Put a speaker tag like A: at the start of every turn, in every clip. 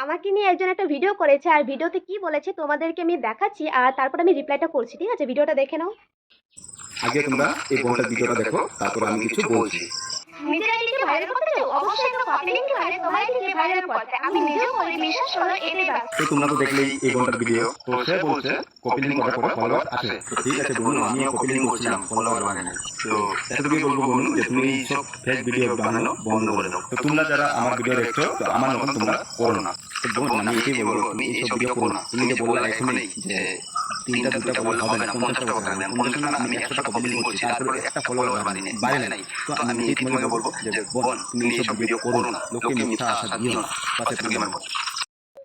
A: আমাকে নিয়ে একজন একটা ভিডিও করেছে, আর ভিডিওতে কি বলেছে তোমাদেরকে আমি দেখাচ্ছি, আর তারপর আমি রিপ্লাইটা করছি। ঠিক আছে, ভিডিওটা দেখে নাও।
B: আগে তোমরা এই বোনটার ভিডিওটা দেখো, তারপর আমি কিছু বলছি।
A: নিজের আইডিকে ভাইরাল করতে চাও, অবশ্যই একটা কপি লিংক পারে তোমার আইডিকে ভাইরাল করতে। আমি নিজেও করি, বিশ্বাস করো, এটাই বাস।
B: তো তোমরা তো দেখলেই এই বোনটার ভিডিও, তো সে বলছে কপি লিংক করার পরে ফলোয়ার আসে। তো ঠিক আছে বোন, আমি কপি লিংক করছিলাম, ফলোয়ার বাড়েনি। তো এতটুকুই বলবো বোন যে তুমি এই সব ফেক ভিডিও বানানো বন্ধ করে দাও। তো তোমরা যারা আমার ভিডিও দেখছো, তো আমার মতন তোমরা করো না। তো বোন আমি এটাই বলবো, তুমি এইসব ভিডিও করো না। তুমি যে বললা এখনই যে তিনটা দুটা বলে হবে না, 50টা কথা হবে না, 50 না, আমি 100টা কপি লিংক করছি, তারপরে একটা ফলোয়ার বাড়ে নাই। তো আমি এটাই তোমাকে বলবো যে বোন তুমি এইসব ভিডিও করো না, লোককে মিথ্যা আশা দিও না। বাস তুমি আমার বল।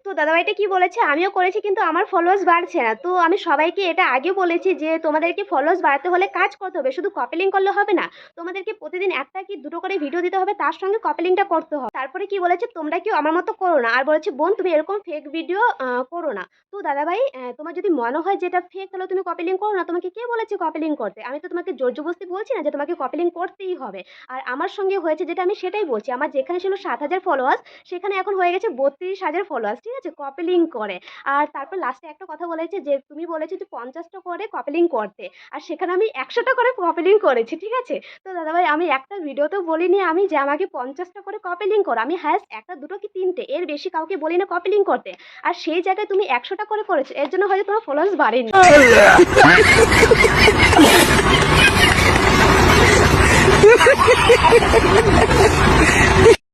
A: তো দাদাভাইটা কি বলেছে, আমিও করেছি কিন্তু আমার ফলোয়ার্স বাড়ছে না। তো আমি সবাইকে এটা আগে বলেছি যে তোমাদেরকে ফলোয়ার্স বাড়াতে হলে কাজ করতে হবে, শুধু কপি লিংক করলে হবে না। তোমাদেরকে প্রতিদিন একটা কি দুটো করে ভিডিও দিতে হবে, তার সঙ্গে কপি লিংকটা করতে হবে। তারপরে কি বলেছে, তোমরা কেউ আমার মতো করো না। আর বলেছে বোন তুমি এরকম ফেক ভিডিও করো না। তো দাদাভাই, তোমার যদি মনে হয় যে এটা ফেক, তাহলে তুমি কপি লিংক করো না। তোমাকে কে বলেছে কপি লিংক করতে? আমি তো তোমাকে জোর জবরদস্তি বলছি না যে তোমাকে কপি লিংক করতেই হবে। আর আমার সঙ্গে হয়েছে যেটা, আমি সেটাই বলছি। আমার যেখানে ছিল 7,000 ফলোয়ার্স, সেখানে এখন হয়ে গেছে 32,000 ফলোয়ার্স। ঠিক আছে, কপি লিংক করে। আর তারপর লাস্টে একটা কথা বলেছে যে তুমি বলেছো যে 50টা করে কপি লিংক করতে, আর সেখানে আমি 100টা করে কপি লিংক করেছি। ঠিক আছে, তো দাদাভাই আমি একটা ভিডিওতেও বলিনি আমি যে আমাকে 50টা করে কপি লিংক করো। আমি হ্যাঁ একটা দুটো কি তিনটে, এর বেশি কাউকে বলি না কপি লিংক করতে। আর সেই জায়গায় তুমি 100টা করে করেছো, এর জন্য হয়তো তোমার ফলোয়ার্স বাড়েনি।